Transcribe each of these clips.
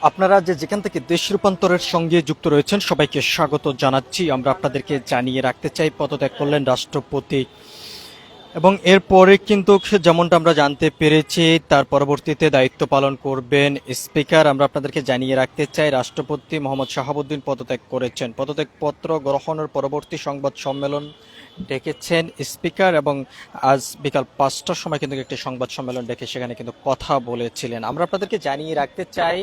আপনারা যেখান থেকে দেশ রূপান্তরের সঙ্গে যুক্ত রয়েছেন সবাইকে স্বাগত জানাচ্ছি। আমরা আপনাদেরকে জানিয়ে রাখতে চাই, পদত্যাগ করলেন রাষ্ট্রপতি এবং এরপরে কিন্তু যেমনটা আমরা জানতে পেরেছি তার পরবর্তীতে দায়িত্ব পালন করবেন স্পিকার। আমরা আপনাদেরকে জানিয়ে রাখতে চাই রাষ্ট্রপতি মোহাম্মদ শাহাবুদ্দিন পদত্যাগ করেছেন। পদত্যাগপত্র গ্রহণের পরবর্তী সংবাদ সম্মেলন ডেকেছেন স্পিকার এবং আজ বিকাল 5টার সময় কিন্তু একটি সংবাদ সম্মেলন ডেকে সেখানে কিন্তু কথা বলেছিলেন। আমরা আপনাদেরকে জানিয়ে রাখতে চাই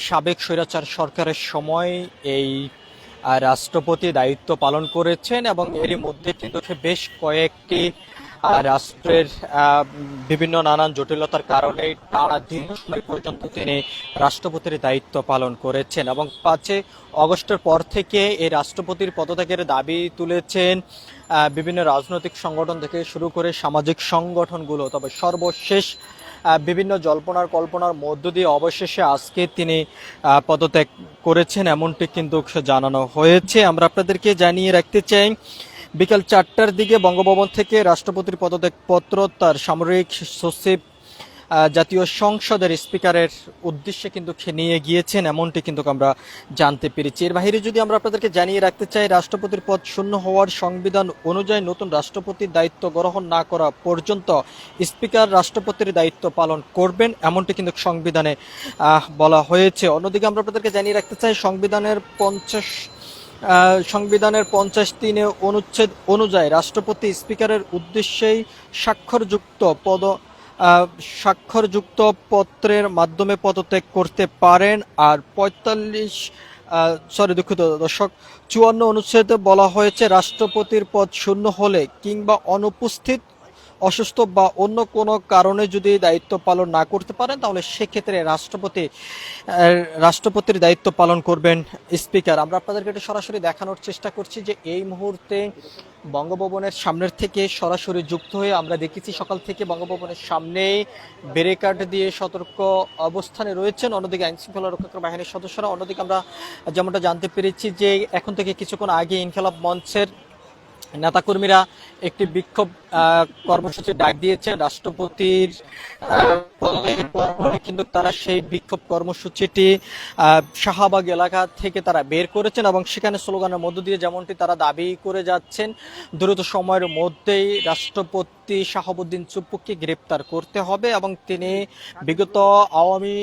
সাবেক স্বৈরাচার সরকারের সময় এই রাষ্ট্রপতি দায়িত্ব পালন করেছেন এবং এরই মধ্যে কিন্তু বেশ কয়েকটি রাষ্ট্রের বিভিন্ন নানান জটিলতার কারণে টানা দীর্ঘ সময় পর্যন্ত তিনি রাষ্ট্রপতির দায়িত্ব পালন করেছেন এবং 5 আগস্টের পর থেকে এই রাষ্ট্রপতির পদত্যাগের দাবি তুলেছেন বিভিন্ন রাজনৈতিক সংগঠন থেকে শুরু করে সামাজিক সংগঠনগুলো। তবে সর্বশেষ বিভিন্ন জল্পনার কল্পনার মধ্য দিয়ে অবশেষে আজকে তিনি পদত্যাগ করেছেন এমনটি কিন্তু জানানো হয়েছে। আমরা আপনাদেরকে জানিয়ে রাখতে চাই বিকাল 4টার দিকে বঙ্গভবন থেকে রাষ্ট্রপতির পদত্যাগপত্র তার সামরিক সচিব জাতীয় সংসদের স্পিকারের উদ্দেশ্যে কিন্তু নিয়ে গিয়েছেন এমনটি কিন্তু আমরা জানতে পেরেছি। এর বাইরে যদি আমরা আপনাদেরকে জানিয়ে রাখতে চাই রাষ্ট্রপতির পদ শূন্য হওয়ার সংবিধান অনুযায়ী নতুন রাষ্ট্রপতির দায়িত্ব গ্রহণ না করা পর্যন্ত স্পিকার রাষ্ট্রপতির দায়িত্ব পালন করবেন এমনটি কিন্তু সংবিধানে বলা হয়েছে। অন্যদিকে আমরা আপনাদেরকে জানিয়ে রাখতে চাই সংবিধানের 50(3) অনুচ্ছেদ অনুযায়ী রাষ্ট্রপতি স্পিকারের উদ্দেশ্যেই স্বাক্ষরযুক্ত পত্রের মাধ্যমে পদত্যাগ করতে পারেন। আর 54 অনুচ্ছেদে বলা হয়েছে রাষ্ট্রপতির পদ শূন্য হলে কিংবা অনুপস্থিত, অসুস্থ বা অন্য কোনো কারণে যদি দায়িত্ব পালন না করতে পারেন তাহলে সেক্ষেত্রে রাষ্ট্রপতির দায়িত্ব পালন করবেন স্পিকার। আমরা আপনাদেরকে এটা সরাসরি দেখানোর চেষ্টা করছি যে এই মুহূর্তে বঙ্গভবনের সামনের থেকে সরাসরি যুক্ত হয়ে আমরা দেখেছি সকাল থেকে বঙ্গভবনের সামনেই ব্যারিকেড দিয়ে সতর্ক অবস্থানে রয়েছেন অন্যদিকে আইনশৃঙ্খলা রক্ষাকারী বাহিনীর সদস্যরা। অন্যদিকে আমরা যেমনটা জানতে পেরেছি যে এখন থেকে কিছুক্ষণ আগে ইনকিলাব মঞ্চের নেতাকর্মীরা একটি বিক্ষোভ কর্মসূচি ডাক দিয়েছেন রাষ্ট্রপতির কিন্তু তারা সেই বিক্ষোভ কর্মসূচিটি শাহবাগ এলাকা থেকে তারা বের করেছেন এবং সেখানে স্লোগানের মধ্য দিয়ে যেমনটি তারা দাবি করে যাচ্ছেন দ্রুত সময়ের মধ্যেই রাষ্ট্রপতি শাহাবুদ্দিন চুপ্পুকে গ্রেপ্তার করতে হবে এবং তিনি বিগত আওয়ামী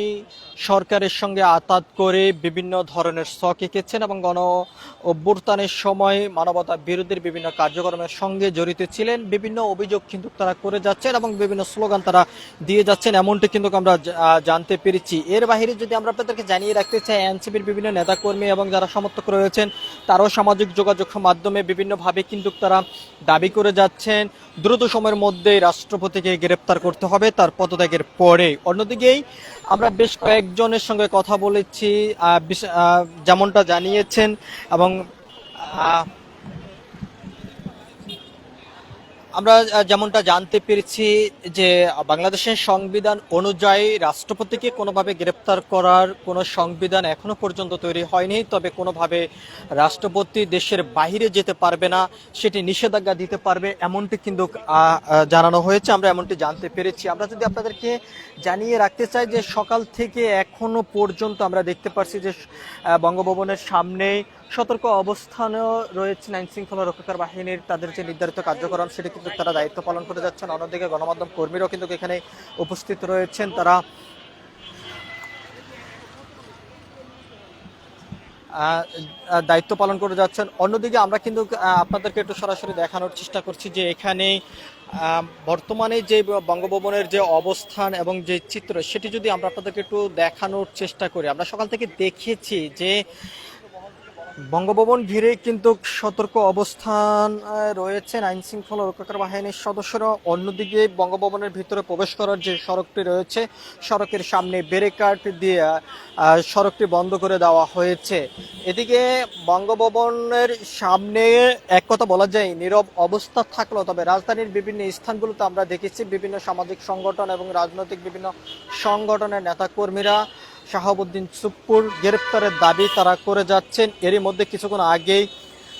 সরকারের সঙ্গে আতাত করে বিভিন্ন ধরনের ছক এঁকেছেন এবং গণ অভ্যুত্থানের সময় মানবতা বিরোধীর বিভিন্ন কার্যক্রমের সঙ্গে জড়িত ছিলেন। বিভিন্ন অভিযোগ কিন্তু তারা করে যাচ্ছেন এবং বিভিন্ন স্লোগান তারা দিয়ে যাচ্ছেন এমনটি কিন্তু আমরা জানতে পেরেছি। এর বাইরে যদি আমরা আপনাদেরকে জানিয়ে রাখতে চাই এনসিপির বিভিন্ন নেতাকর্মী এবং যারা সমর্থক রয়েছেন তারাও সামাজিক যোগাযোগ মাধ্যমে বিভিন্নভাবে কিন্তু তারা দাবি করে যাচ্ছেন দ্রুত সময়ের মধ্যে রাষ্ট্রপতিকে গ্রেপ্তার করতে হবে তার পদত্যাগের পরে। অন্যদিকেই আমরা বেশ কয়েকজনের সঙ্গে কথা বলেছি যেমনটা জানিয়েছেন এবং আমরা যেমনটা জানতে পেরেছি যে বাংলাদেশের সংবিধান অনুযায়ী রাষ্ট্রপতিকে কোনোভাবে গ্রেপ্তার করার কোনো সংবিধান এখনো পর্যন্ত তৈরি হয়নি। তবে কোনোভাবে রাষ্ট্রপতি দেশের বাইরে যেতে পারবে না, সেটি নিষেধাজ্ঞা দিতে পারবে এমনটি কিন্তু জানানো হয়েছে, আমরা এমনটি জানতে পেরেছি। আমরা যদি আপনাদেরকে জানিয়ে রাখতে চাই যে সকাল থেকে এখনো পর্যন্ত আমরা দেখতে পাচ্ছি যে বঙ্গভবনের সামনে সতর্ক অবস্থানেও রয়েছেন আইন শৃঙ্খলা রক্ষাকারী বাহিনীর তাদের যে নির্ধারিত কার্যক্রম সেটি কিন্তু তারা দায়িত্ব পালন করে যাচ্ছেন। অন্যদিকে গণমাধ্যম কর্মীরাও কিন্তু এখানে উপস্থিত রয়েছেন, তারা দায়িত্ব পালন করে যাচ্ছেন। অন্যদিকে আমরা কিন্তু আপনাদেরকে একটু সরাসরি দেখানোর চেষ্টা করছি যে এখানে বর্তমানে যে বঙ্গভবনের যে অবস্থান এবং যে চিত্র সেটি যদি আমরা আপনাদেরকে একটু দেখানোর চেষ্টা করি। আমরা সকাল থেকে দেখেছি যে বঙ্গভবন ঘিরে কিন্তু সতর্ক অবস্থান রয়েছেন আইন শৃঙ্খলা রক্ষাকারী বাহিনীর সদস্যরা। অন্যদিকে বঙ্গভবনের ভিতরে প্রবেশ করার যে সড়কটি রয়েছে সড়কের সামনে ব্যারিকেড দিয়ে সড়কটি বন্ধ করে দেওয়া হয়েছে। এদিকে বঙ্গভবনের সামনে এক কথা বলা যায় নীরব অবস্থা থাকলো, তবে রাজধানীর বিভিন্ন স্থানগুলোতে আমরা দেখেছি বিভিন্ন সামাজিক সংগঠন এবং রাজনৈতিক বিভিন্ন সংগঠনের নেতাকর্মীরা শাহাবুদ্দিন চুপ্পুর গ্রেপ্তারের দাবি তারা করে যাচ্ছেন। এরই মধ্যে কিছুক্ষণ আগেই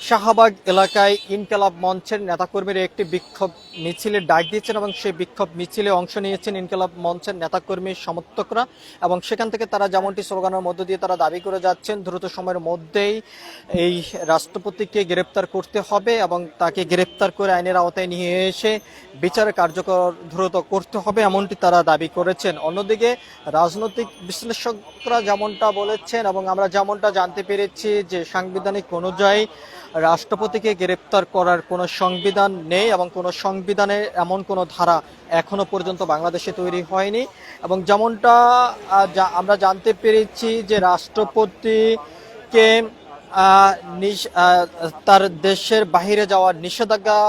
শাহবাগ এলাকায় ইনকিলাব মঞ্চের নেতাকর্মীরা একটি বিক্ষোভ মিছিলের ডাক দিয়েছেন এবং সেই বিক্ষোভ মিছিলে অংশ নিয়েছেন ইনকিলাব মঞ্চের নেতাকর্মী সমর্থকরা এবং সেখান থেকে তারা যেমনটি স্লোগানের মধ্য দিয়ে তারা দাবি করে যাচ্ছেন দ্রুত সময়ের মধ্যেই এই রাষ্ট্রপতিকে গ্রেপ্তার করতে হবে এবং তাকে গ্রেপ্তার করে আইনের আওতায় নিয়ে এসে বিচার কার্যকর দ্রুত করতে হবে এমনটি তারা দাবি করেছেন। অন্যদিকে রাজনৈতিক বিশ্লেষকরা যেমনটা বলেছেন এবং আমরা যেমনটা জানতে পেরেছি যে সাংবিধানিক অনুযায়ী রাষ্ট্রপতিকে গ্রেপ্তার করার কোনো সংবিধান নেই এবং কোনো সংবিধানে এমন কোনো ধারা এখনো পর্যন্ত বাংলাদেশে তৈরি হয়নি এবং যেমনটা আমরা জানতে পেরেছি যে রাষ্ট্রপতিকে তার দেশের বাহিরে যাওয়ার নিষেধাজ্ঞা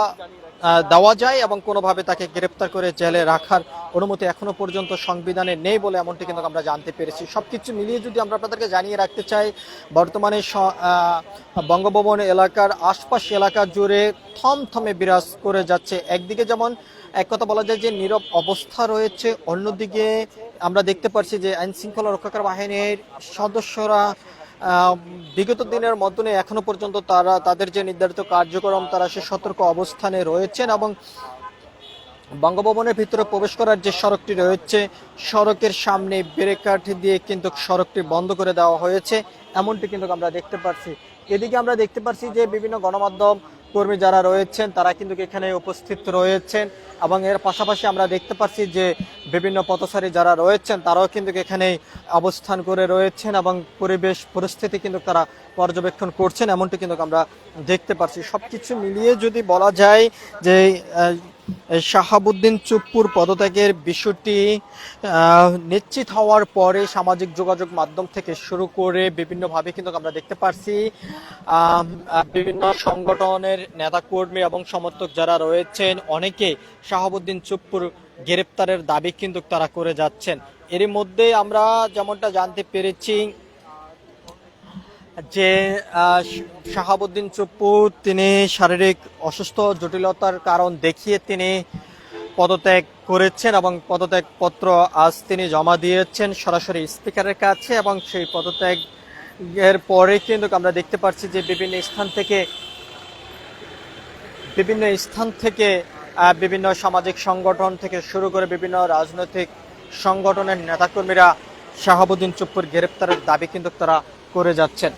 দেওয়া যায় এবং কোনোভাবে তাকে গ্রেপ্তার করে জেলে রাখার অনুমতি এখনো পর্যন্ত সংবিধানে নেই বলে এমনটি কিন্তু আমরা জানতে পেরেছি। সবকিছু মিলিয়ে যদি আমরা আপনাদেরকে জানিয়ে রাখতে চাই, বর্তমানে বঙ্গভবন এলাকার আশপাশ এলাকা জুড়ে থমথমে বিরাজ করে যাচ্ছে। একদিকে যেমন এক কথা বলা যায় যে নীরব অবস্থা রয়েছে, অন্যদিকে আমরা দেখতে পাচ্ছি যে আইন শৃঙ্খলা রক্ষাকারী বাহিনীর সদস্যরা বিগত দিনের মতনে এখনো পর্যন্ত তারা তাদের যে নির্ধারিত কার্যক্রম তারা সে সতর্ক অবস্থানে রয়েছেন এবং বঙ্গভবনের ভিতরে প্রবেশ করার যে সড়কটি রয়েছে সড়কের সামনে ব্যারিকেড দিয়ে কিন্তু সড়কটি বন্ধ করে দেওয়া হয়েছে এমনটি কিন্তু আমরা দেখতে পাচ্ছি। এদিকে আমরা দেখতে পাচ্ছি যে বিভিন্ন গণমাধ্যম কর্মী যারা রয়েছেন তারা কিন্তু এখানে উপস্থিত রয়েছেন এবং এর পাশাপাশি আমরা দেখতে পাচ্ছি যে বিভিন্ন পথচারী যারা রয়েছেন তারাও কিন্তু এখানে অবস্থান করে রয়েছেন এবং পরিবেশ পরিস্থিতি কিন্তু তারা পর্যবেক্ষণ করছেন এমনটি কিন্তু আমরা দেখতে পাচ্ছি। সবকিছু মিলিয়ে যদি বলা যায় যে শাহাবুদ্দিন চুপ্পুর পদত্যাগের বিষয়টি নিশ্চিত হওয়ার পরে সামাজিক যোগাযোগ মাধ্যম থেকে শুরু করে বিভিন্নভাবে কিন্তু আমরা দেখতে পাচ্ছি বিভিন্ন সংগঠনের নেতাকর্মী এবং সমর্থক যারা রয়েছেন অনেকে শাহাবুদ্দিন চুপ্পুর গ্রেপ্তারের দাবি কিন্তু তারা করে যাচ্ছেন। এর মধ্যে আমরা যেমনটা জানতে পেরেছি যে শাহাবুদ্দিন চুপ্পু তিনি শারীরিক অসুস্থ জটিলতার কারণ দেখিয়ে তিনি পদত্যাগ করেছেন এবং পদত্যাগপত্র আজ তিনি জমা দিয়েছেন সরাসরি স্পিকারের কাছে এবং সেই পদত্যাগের পরে কিন্তু আমরা দেখতে পাচ্ছি যে বিভিন্ন স্থান থেকে বিভিন্ন সামাজিক সংগঠন থেকে শুরু করে বিভিন্ন রাজনৈতিক সংগঠনের নেতাকর্মীরা শাহাবুদ্দিন চুপ্পুর গ্রেপ্তারের দাবি কিন্তু তারা করে যাচ্ছেন।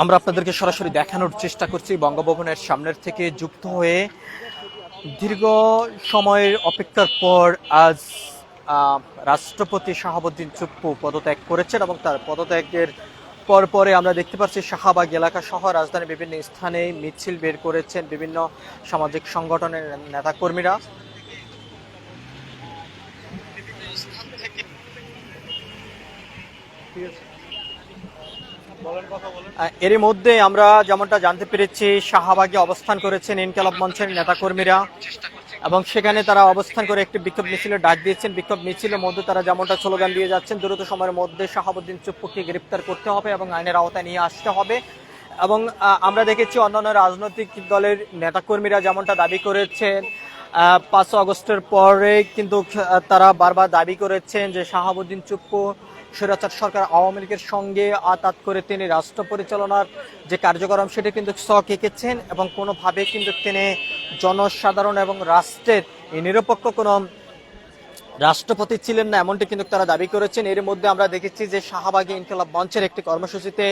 আমরা আপনাদেরকে সরাসরি দেখানোর চেষ্টা করছি বঙ্গভবনের সামনের থেকে যুক্ত হয়ে দীর্ঘ সময়ের অপেক্ষার পর আজ রাষ্ট্রপতি শাহাবুদ্দিন চুপ্পু পদত্যাগ করেছেন এবং তার পদত্যাগের পরে আমরা দেখতে পাচ্ছি শাহবাগ এলাকা সহ রাজধানীর বিভিন্ন স্থানে মিছিল বের করেছেন বিভিন্ন সামাজিক সংগঠনের নেতাকর্মীরা। এরই মধ্যে আমরা যেমনটা জানতে পেরেছি শাহবাগে অবস্থান করেছেন ইনকিলাব মঞ্চের নেতাকর্মীরা এবং সেখানে তারা অবস্থান করে একটি বিক্ষোভ মিছিলের ডাক দিয়েছেন। বিক্ষোভ মিছিলের মধ্যে তারা যেমনটা স্লোগান দিয়ে যাচ্ছেন দ্রুত সময়ের মধ্যে শাহাবুদ্দিন চুপ্পুকে গ্রেপ্তার করতে হবে এবং আইনের আওতায় নিয়ে আসতে হবে এবং আমরা দেখেছি অন্যান্য রাজনৈতিক দলের নেতাকর্মীরা যেমনটা দাবি করেছেন 5 আগস্টের পরে কিন্তু তারা বারবার দাবি করেছেন যে শাহাবুদ্দিন চুপ্পু স্বৈরাচার সরকার আওয়ামী লীগের সঙ্গে আতাত করে তিনি রাষ্ট্র পরিচালনার যে কার্যক্রম সেটা কিন্তু ছক এঁকেছেন এবং কোনোভাবে কিন্তু তিনি জনসাধারণ এবং রাষ্ট্রের নিরপেক্ষ কোনো রাষ্ট্রপতি ছিলেন না এমনটি কিন্তু তারা দাবি করেছেন। এর মধ্যে আমরা দেখেছি যে শাহবাগে ইনকিলাব মঞ্চের একটি কর্মসূচিতে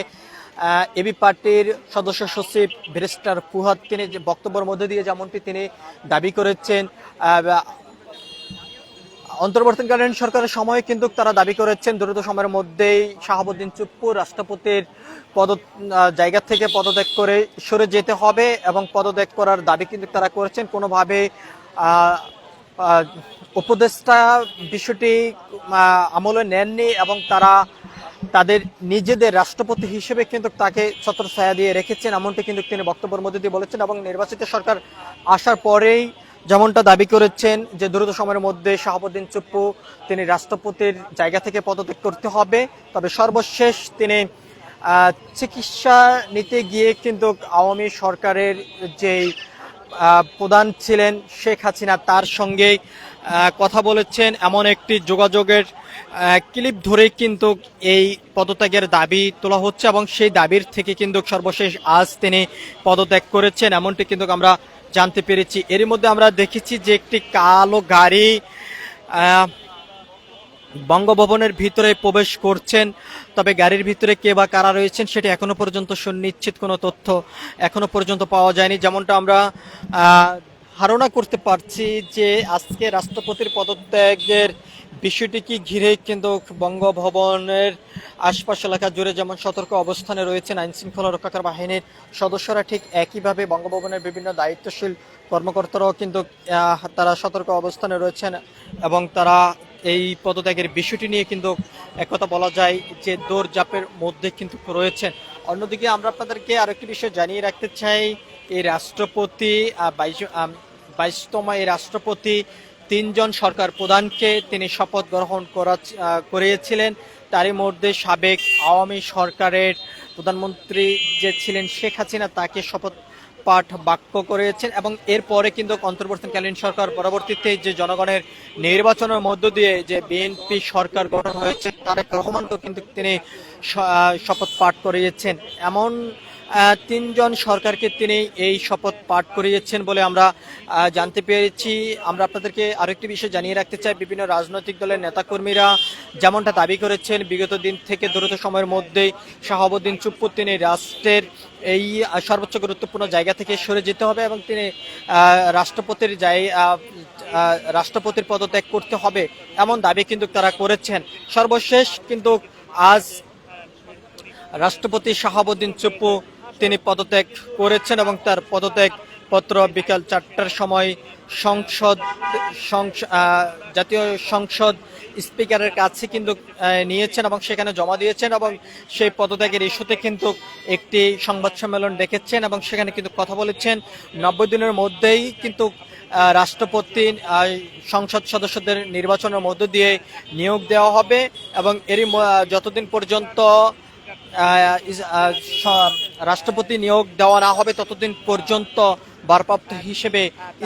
এবি পার্টির সদস্য সচিব ব্যারিস্টার ফুহাদ তিনি যে বক্তব্যের মধ্যে দিয়ে যেমনটি তিনি দাবি করেছেন অন্তর্বর্তীকালীন সরকারের সময় কিন্তু তারা দাবি করেছেন দ্রুত সময়ের মধ্যেই শাহাবুদ্দিন চুপ্পু রাষ্ট্রপতির জায়গা থেকে পদত্যাগ করে সরে যেতে হবে এবং পদত্যাগ করার দাবি কিন্তু তারা করেছেন। কোনোভাবে উপদেষ্টা বিষয়টি আমলে নেননি এবং তারা তাদের নিজেদের রাষ্ট্রপতি হিসেবে কিন্তু তাকে ছত্রছায়া দিয়ে রেখেছেন এমনটি কিন্তু তিনি বক্তব্যের মধ্যে দিয়ে বলেছেন এবং নির্বাচিত সরকার আসার পরেই যেমনটা দাবি করেছেন যে দ্রুত সময়ের মধ্যে শাহাবুদ্দিন চুপ্পু তিনি রাষ্ট্রপতির জায়গা থেকে পদত্যাগ করতে হবে। তবে সর্বশেষ তিনি চিকিৎসা নিতে গিয়ে কিন্তু আওয়ামী সরকারের যেই প্রধান ছিলেন শেখ হাসিনা তার সঙ্গে কথা বলেছেন, এমন একটি যোগাযোগের ক্লিপ ধরে কিন্তু এই পদত্যাগের দাবি তোলা হচ্ছে এবং সেই দাবির থেকে কিন্তু সর্বশেষ আজ তিনি পদত্যাগ করেছেন এমনটি কিন্তু আমরা জানতে পেরেছি। এরই মধ্যে আমরা দেখেছি যে একটি কালো গাড়ি বঙ্গভবনের ভিতরে প্রবেশ করছেন। তবে গাড়ির ভিতরে কে বা কারা রয়েছেন সেটি এখনো পর্যন্ত সুনিশ্চিত কোনো তথ্য এখনো পর্যন্ত পাওয়া যায়নি। যেমনটা আমরা ধারণা করতে পারছি যে আজকে রাষ্ট্রপতির পদত্যাগের বিষয়টিকে ঘিরে কিন্তু বঙ্গভবনের আশপাশ এলাকা জুড়ে যেমন সতর্ক অবস্থানে রয়েছেন আইন শৃঙ্খলা রক্ষাকারী বাহিনীর সদস্যরা, ঠিক একইভাবে বঙ্গভবনের বিভিন্ন দায়িত্বশীল কর্মকর্তারাও কিন্তু তারা সতর্ক অবস্থানে রয়েছেন এবং তারা এই পদত্যাগের বিষয়টি নিয়ে কিন্তু একথা বলা যায় যে দৌড়ঝাঁপের মধ্যে কিন্তু রয়েছেন। অন্যদিকে আমরা আপনাদেরকে আরেকটি বিষয় জানিয়ে রাখতে চাই, এই রাষ্ট্রপতি 22তম এই রাষ্ট্রপতি 3 জন সরকার প্রধানকে তিনি শপথ গ্রহণ করিয়েছিলেন। তারই মধ্যে সাবেক আওয়ামী সরকারের প্রধানমন্ত্রী যে ছিলেন শেখ হাসিনা তাকে শপথ পাঠ বাক্য করেছেন এবং এরপরে কিন্তু অন্তর্বর্তীকালীন সরকার পরবর্তীতে যে জনগণের নির্বাচনের মধ্য দিয়ে যে বিএনপি সরকার গঠন হয়েছে তারেক রহমানকে কিন্তু তিনি শপথ পাঠ করিয়েছেন। এমন 3 জন সরকারকে তিনি এই শপথ পাঠ করিয়েছেন বলে আমরা জানতে পেরেছি। আমরা আপনাদেরকে আরেকটি বিষয় জানিয়ে রাখতে চাই, বিভিন্ন রাজনৈতিক দলের নেতাকর্মীরা যেমনটা দাবি করেছেন বিগত দিন থেকে দ্রুত সময়ের মধ্যেই শাহাবুদ্দিন চুপ্পু তিনি রাষ্ট্রের এই সর্বোচ্চ গুরুত্বপূর্ণ জায়গা থেকে সরে যেতে হবে এবং তিনি রাষ্ট্রপতির পদত্যাগ করতে হবে এমন দাবি কিন্তু তারা করেছেন। সর্বশেষ কিন্তু আজ রাষ্ট্রপতি শাহাবুদ্দিন চুপ্পু তিনি পদত্যাগ করেছেন এবং তার পদত্যাগ পত্র বিকাল 4টার সময় জাতীয় সংসদ স্পিকারের কাছে কিন্তু নিয়েছেন এবং সেখানে জমা দিয়েছেন এবং সেই পদত্যাগের ইস্যুতে কিন্তু একটি সংবাদ সম্মেলন ডেকেছেন এবং সেখানে কিন্তু কথা বলেছেন 90 দিনের মধ্যেই কিন্তু রাষ্ট্রপতি সংসদ সদস্যদের নির্বাচনের মধ্য দিয়ে নিয়োগ দেওয়া হবে এবং এরই যতদিন পর্যন্ত রাষ্ট্রপতি নিয়োগ দেওয়া না হবে ততদিন পর্যন্ত ভারপ্রাপ্ত হিসেবে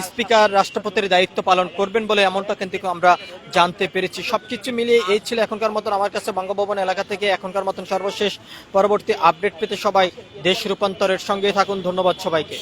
স্পিকার রাষ্ট্রপতির দায়িত্ব পালন করবেন বলে এমনটা কিন্তু আমরা জানতে পেরেছি। সবকিছু মিলিয়ে এই ছিল এখনকার মতন আমার কাছে বঙ্গভবন এলাকা থেকে এখনকার মতন সর্বশেষ। পরবর্তী আপডেট পেতে সবাই দেশ রূপান্তরের সঙ্গে থাকুন। ধন্যবাদ সবাইকে।